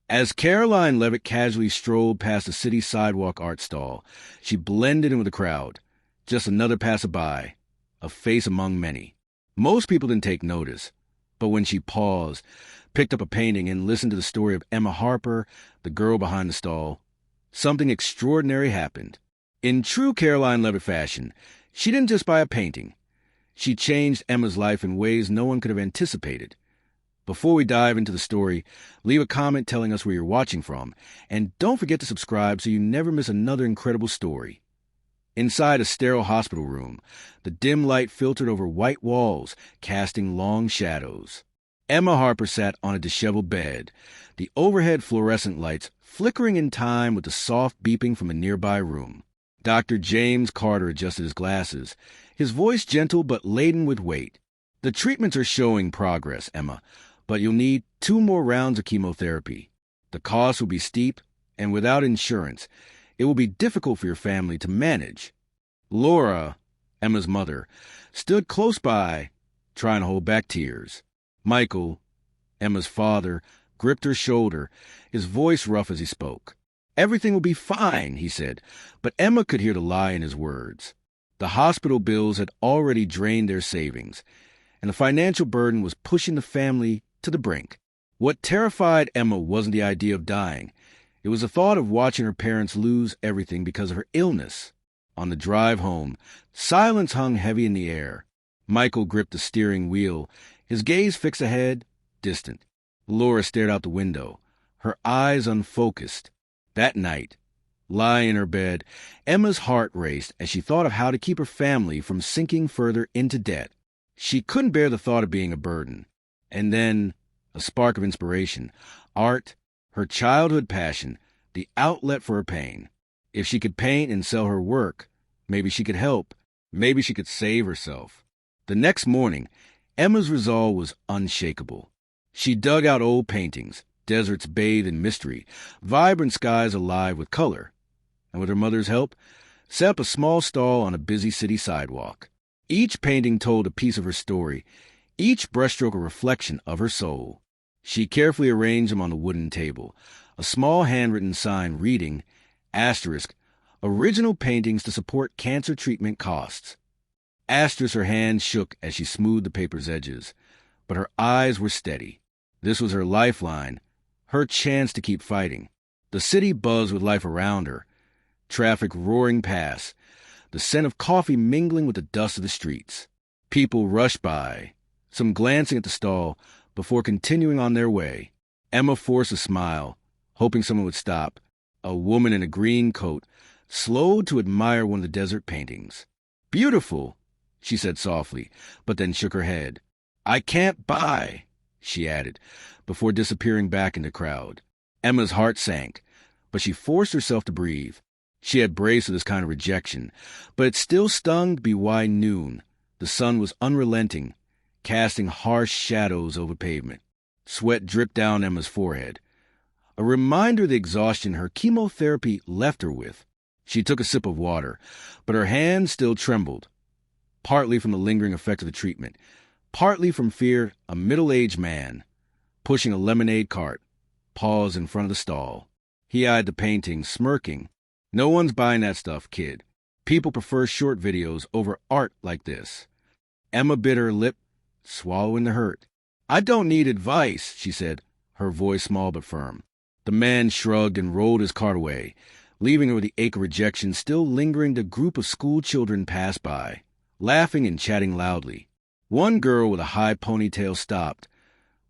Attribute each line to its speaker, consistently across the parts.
Speaker 1: As Karoline Leavitt casually strolled past the city sidewalk art stall, she blended in with the crowd. Just another passerby, a face among many. Most people didn't take notice, but when she paused, picked up a painting, and listened to the story of Emma Harper, the girl behind the stall, something extraordinary happened. In true Karoline Leavitt fashion, she didn't just buy a painting. She changed Emma's life in ways no one could have anticipated. Before we dive into the story, leave a comment telling us where you're watching from, and don't forget to subscribe so you never miss another incredible story. Inside a sterile hospital room, the dim light filtered over white walls, casting long shadows. Emma Harper sat on a disheveled bed, the overhead fluorescent lights flickering in time with the soft beeping from a nearby room. Dr. James Carter adjusted his glasses, his voice gentle but laden with weight. "The treatments are showing progress, Emma, but you'll need 2 more rounds of chemotherapy. The cost will be steep, and without insurance, it will be difficult for your family to manage." Laura, Emma's mother, stood close by, trying to hold back tears. Michael, Emma's father, gripped her shoulder, his voice rough as he spoke. "Everything will be fine," he said, but Emma could hear the lie in his words. The hospital bills had already drained their savings, and the financial burden was pushing the family to the brink. What terrified Emma wasn't the idea of dying. It was the thought of watching her parents lose everything because of her illness. On the drive home, silence hung heavy in the air. Michael gripped the steering wheel, his gaze fixed ahead, distant. Laura stared out the window, her eyes unfocused. That night, lying in her bed, Emma's heart raced as she thought of how to keep her family from sinking further into debt. She couldn't bear the thought of being a burden. And then, a spark of inspiration. Art, her childhood passion, the outlet for her pain. If she could paint and sell her work, maybe she could help. Maybe she could save herself. The next morning, Emma's resolve was unshakable. She dug out old paintings, deserts bathed in mystery, vibrant skies alive with color, and with her mother's help, set up a small stall on a busy city sidewalk. Each painting told a piece of her story, each brushstroke a reflection of her soul. She carefully arranged them on the wooden table, a small handwritten sign reading, *, original paintings to support cancer treatment costs. *, her hand shook as she smoothed the paper's edges, but her eyes were steady. This was her lifeline, her chance to keep fighting. The city buzzed with life around her, traffic roaring past, the scent of coffee mingling with the dust of the streets. People rushed by, some glancing at the stall before continuing on their way. Emma forced a smile, hoping someone would stop. A woman in a green coat slowed to admire one of the desert paintings. "Beautiful," she said softly, but then shook her head. "I can't buy," she added, before disappearing back in the crowd. Emma's heart sank, but she forced herself to breathe. She had braced for this kind of rejection, but it still stung to be wide noon. The sun was unrelenting, casting harsh shadows over pavement. Sweat dripped down Emma's forehead, a reminder of the exhaustion her chemotherapy left her with. She took a sip of water, but her hand still trembled, partly from the lingering effect of the treatment, partly from fear. A middle-aged man, pushing a lemonade cart, paused in front of the stall. He eyed the painting, smirking. "No one's buying that stuff, kid. People prefer short videos over art like this." Emma bit her lip, swallowing the hurt. "I don't need advice," she said, her voice small but firm. The man shrugged and rolled his cart away, leaving her with the ache of rejection still lingering. The group of school children passed by, laughing and chatting loudly. One girl with a high ponytail stopped,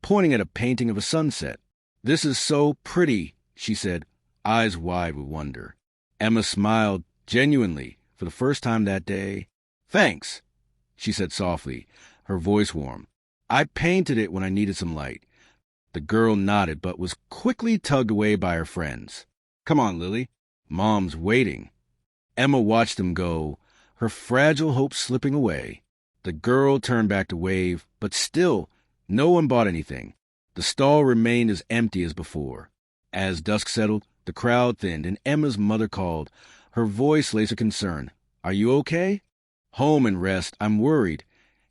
Speaker 1: pointing at a painting of a sunset. "This is so pretty," she said, eyes wide with wonder. Emma smiled genuinely for the first time that day. "Thanks," she said softly, her voice warm. "I painted it when I needed some light." The girl nodded but was quickly tugged away by her friends. "Come on, Lily. Mom's waiting." Emma watched them go, her fragile hope slipping away. The girl turned back to wave, but still no one bought anything. The stall remained as empty as before. As dusk settled, the crowd thinned, and Emma's mother called, her voice laced with concern. "Are you okay?" "Home and rest. I'm worried,"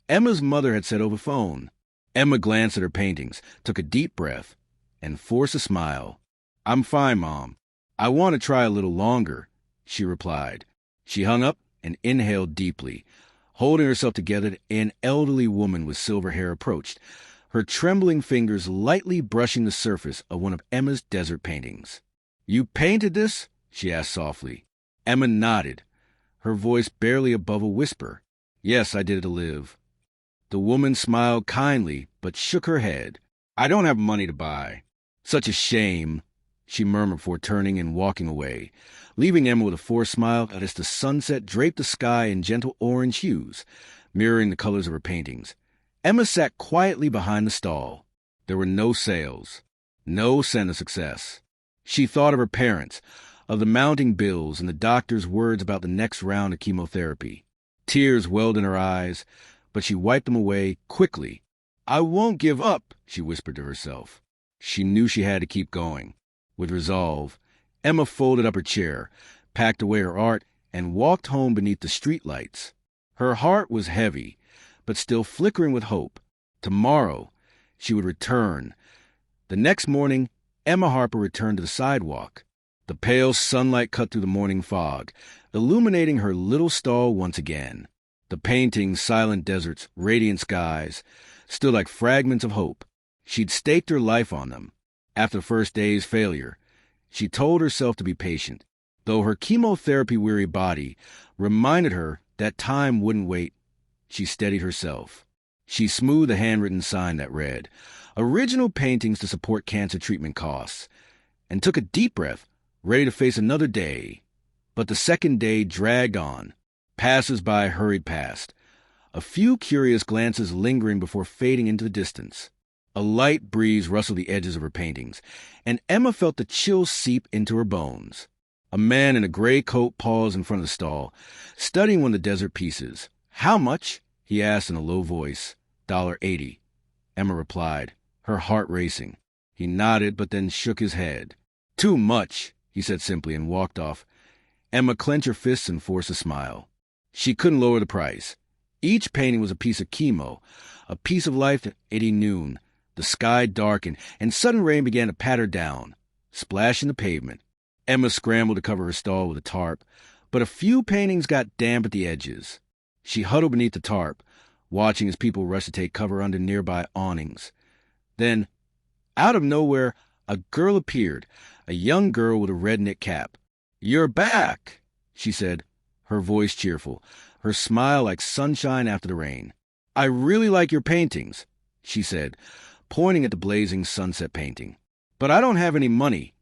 Speaker 1: Emma's mother had said over phone. Emma glanced at her paintings, took a deep breath, and forced a smile. I'm fine, Mom. I want to try a little longer, she replied. She hung up and inhaled deeply. Holding herself together, an elderly woman with silver hair approached, her trembling fingers lightly brushing the surface of one of Emma's desert paintings. You painted this? She asked softly. Emma nodded, her voice barely above a whisper. Yes, I did it to live. The woman smiled kindly, but shook her head. I don't have money to buy. Such a shame, she murmured before turning and walking away, leaving Emma with a forced smile as the sunset draped the sky in gentle orange hues, mirroring the colors of her paintings. Emma sat quietly behind the stall. There were no sales, no sense of success. She thought of her parents, of the mounting bills and the doctor's words about the next round of chemotherapy. Tears welled in her eyes, but she wiped them away quickly. I won't give up, she whispered to herself. She knew she had to keep going. With resolve, Emma folded up her chair, packed away her art, and walked home beneath the streetlights. Her heart was heavy, but still flickering with hope. Tomorrow, she would return. The next morning, Emma Harper returned to the sidewalk. The pale sunlight cut through the morning fog, illuminating her little stall once again. The paintings, silent deserts, radiant skies, stood like fragments of hope. She'd staked her life on them. After the first day's failure, she told herself to be patient, though her chemotherapy-weary body reminded her that time wouldn't wait. She steadied herself. She smoothed a handwritten sign that read, Original paintings to support cancer treatment costs, and took a deep breath, ready to face another day. But the second day dragged on. Passers-by hurried past, a few curious glances lingering before fading into the distance. A light breeze rustled the edges of her paintings, and Emma felt the chill seep into her bones. A man in a gray coat paused in front of the stall, studying one of the desert pieces. How much? He asked in a low voice. $1.80. Emma replied, her heart racing. He nodded, but then shook his head. Too much, he said simply, and walked off. Emma clenched her fists and forced a smile. She couldn't lower the price. Each painting was a piece of chemo, a piece of life at 80 noon. The sky darkened, and sudden rain began to patter down, splashing the pavement. Emma scrambled to cover her stall with a tarp, but a few paintings got damp at the edges. She huddled beneath the tarp, watching as people rushed to take cover under nearby awnings. Then, out of nowhere, a girl appeared, a young girl with a red knit cap. You're back, she said, her voice cheerful, her smile like sunshine after the rain. I really like your paintings, she said, pointing at the blazing sunset painting. But I don't have any money.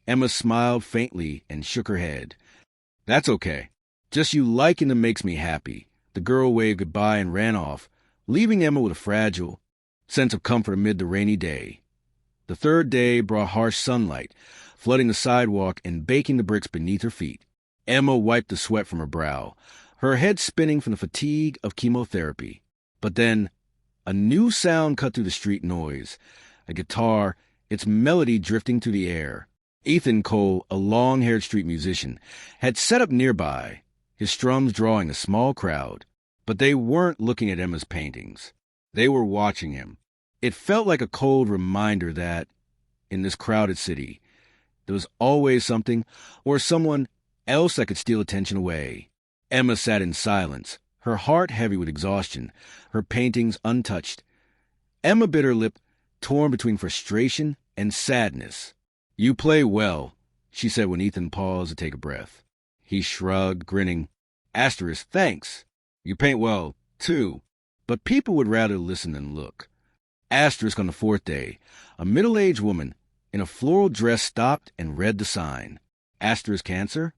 Speaker 1: Emma smiled faintly and shook her head. That's okay. Just you liking them makes me happy. The girl waved goodbye and ran off, leaving Emma with a fragile sense of comfort amid the rainy day. The third day brought harsh sunlight, flooding the sidewalk and baking the bricks beneath her feet. Emma wiped the sweat from her brow, her head spinning from the fatigue of chemotherapy. But then, a new sound cut through the street noise. A guitar, its melody drifting through the air. Ethan Cole, a long-haired street musician, had set up nearby, his strums drawing a small crowd. But they weren't looking at Emma's paintings. They were watching him. It felt like a cold reminder that, in this crowded city, there was always something or someone else that could steal attention away. Emma sat in silence, her heart heavy with exhaustion, her paintings untouched. Emma bit her lip, torn between frustration and sadness. You play well, she said when Ethan paused to take a breath. He shrugged, grinning. Asterisk, thanks. You paint well, too. But people would rather listen than look. Asterisk on the fourth day, a middle-aged woman in a floral dress stopped and read the sign. Asterisk cancer?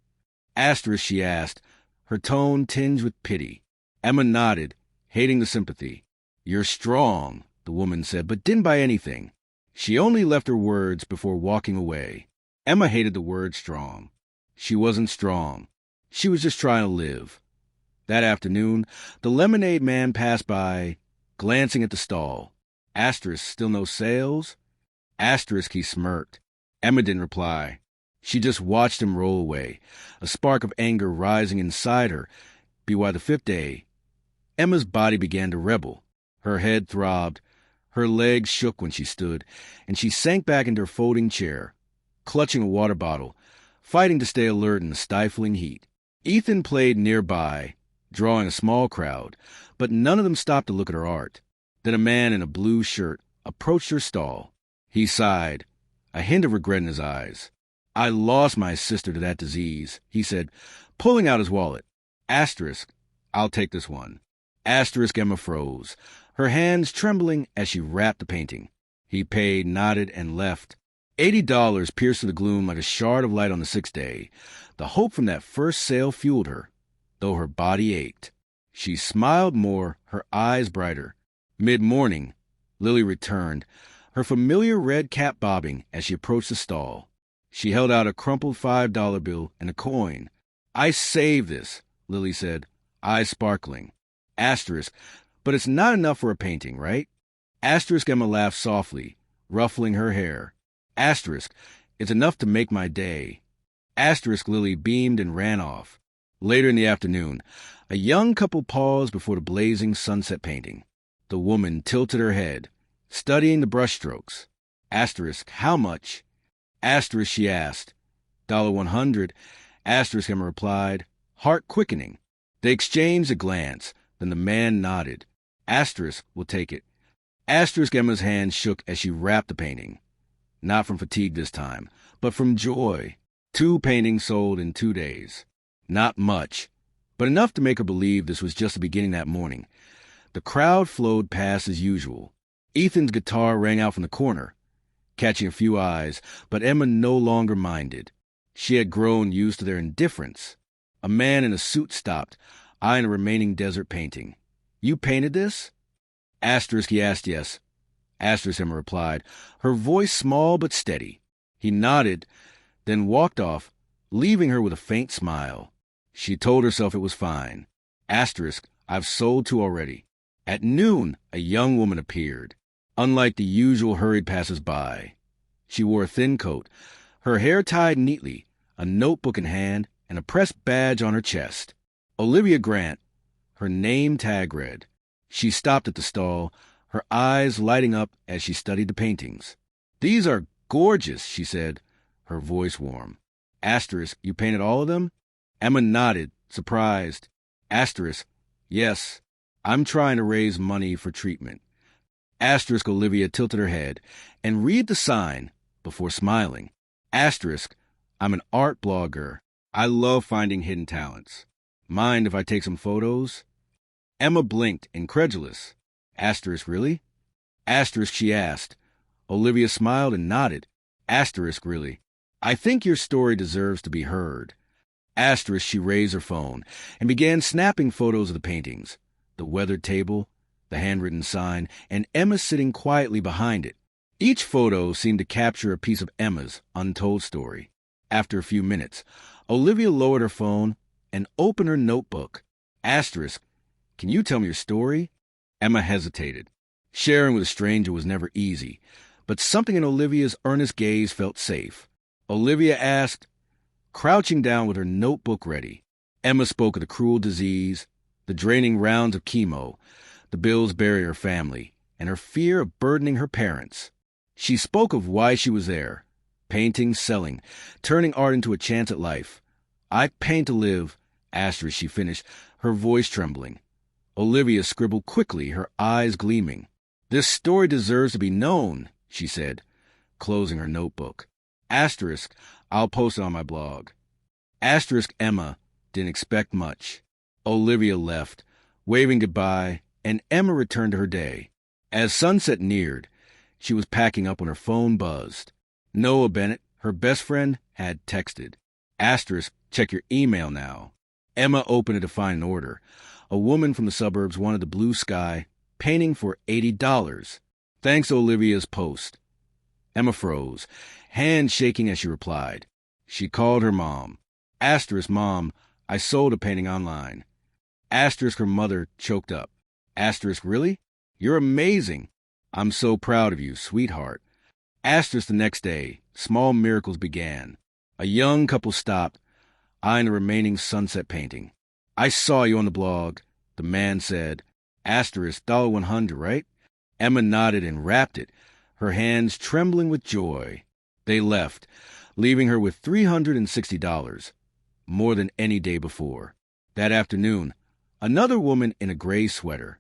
Speaker 1: Asterisk, she asked, her tone tinged with pity. Emma nodded, hating the sympathy. You're strong, the woman said, but didn't buy anything. She only left her words before walking away. Emma hated the word strong. She wasn't strong. She was just trying to live. That afternoon, the lemonade man passed by, glancing at the stall. Asterisk, still no sales? Asterisk, he smirked. Emma didn't reply. She just watched him roll away, a spark of anger rising inside her. By the fifth day, Emma's body began to rebel. Her head throbbed, her legs shook when she stood, and she sank back into her folding chair. clutching a water bottle, fighting to stay alert in the stifling heat. Ethan played nearby, drawing a small crowd, but none of them stopped to look at her art. Then a man in a blue shirt approached her stall. He sighed, a hint of regret in his eyes. "I lost my sister to that disease," he said, pulling out his wallet. Asterisk, "I'll take this one." Asterisk, Emma froze, her hands trembling as she wrapped the painting. He paid, nodded, and left. $80 pierced through the gloom like a shard of light on the sixth day. The hope from that first sale fueled her, though her body ached. She smiled more, her eyes brighter. Mid-morning, Lily returned, her familiar red cap bobbing as she approached the stall. She held out a crumpled $5 bill and a coin. "I saved this," Lily said, eyes sparkling. Asterisk, "But it's not enough for a painting, right?" Asterisk, Emma laughed softly, ruffling her hair. Asterisk, "It's enough to make my day." Asterisk, Lily beamed and ran off. Later in the afternoon, a young couple paused before the blazing sunset painting. The woman tilted her head, studying the brushstrokes. Asterisk, "How much?" Asterisk, she asked. $100. Asterisk, Emma replied, heart quickening. They exchanged a glance, then the man nodded. Asterisk, "We'll take it." Asterisk, Emma's hand shook as she wrapped the painting. Not from fatigue this time, but from joy. 2 paintings sold in 2 days. Not much, but enough to make her believe this was just the beginning that morning. The crowd flowed past as usual. Ethan's guitar rang out from the corner, catching a few eyes, but Emma no longer minded. She had grown used to their indifference. A man in a suit stopped, eyeing a remaining desert painting. "You painted this?" Asterisk, he asked yes. Asterisk, Emma replied, her voice small but steady. He nodded, then walked off, leaving her with a faint smile. She told herself it was fine. Asterisk, "I've sold 2 already." At noon, a young woman appeared, unlike the usual hurried passers-by. She wore a thin coat, her hair tied neatly, a notebook in hand, and a press badge on her chest. Olivia Grant, her name tag read. She stopped at the stall, her eyes lighting up as she studied the paintings. "These are gorgeous," she said, her voice warm. Asterisk, "You painted all of them?" Emma nodded, surprised. Asterisk, "Yes, I'm trying to raise money for treatment." Asterisk, Olivia tilted her head and read the sign before smiling. Asterisk, "I'm an art blogger. I love finding hidden talents. Mind if I take some photos?" Emma blinked, incredulous. Asterisk, "Really?" Asterisk, she asked. Olivia smiled and nodded. Asterisk, "Really? I think your story deserves to be heard." Asterisk, she raised her phone and began snapping photos of the paintings, the weathered table, the handwritten sign, and Emma sitting quietly behind it. Each photo seemed to capture a piece of Emma's untold story. After a few minutes, Olivia lowered her phone and opened her notebook. Asterisk, "Can you tell me your story?" Emma hesitated. Sharing with a stranger was never easy, but something in Olivia's earnest gaze felt safe. Olivia asked, crouching down with her notebook ready. Emma spoke of the cruel disease, the draining rounds of chemo, the bills burying her family, and her fear of burdening her parents. She spoke of why she was there, painting, selling, turning art into a chance at life. "I paint to live," asterisk, she finished, her voice trembling. Olivia scribbled quickly, her eyes gleaming. "This story deserves to be known," she said, closing her notebook. Asterisk, "I'll post it on my blog." Asterisk, Emma didn't expect much. Olivia left, waving goodbye, and Emma returned to her day. As sunset neared, she was packing up when her phone buzzed. Noah Bennett, her best friend, had texted. Asterisk, "Check your email now." Emma opened it to find an order. A woman from the suburbs wanted the blue sky, painting for $80. Thanks to Olivia's post. Emma froze, hands shaking as she replied. She called her mom. Asterisk, "Mom, I sold a painting online." Asterisk, her mother choked up. Asterisk, "Really? You're amazing. I'm so proud of you, sweetheart." Asterisk, the next day, small miracles began. A young couple stopped, eyeing the remaining sunset painting. "I saw you on the blog," the man said. Asterisk, $100, right? Emma nodded and wrapped it, her hands trembling with joy. They left, leaving her with $360, more than any day before. That afternoon, another woman in a gray sweater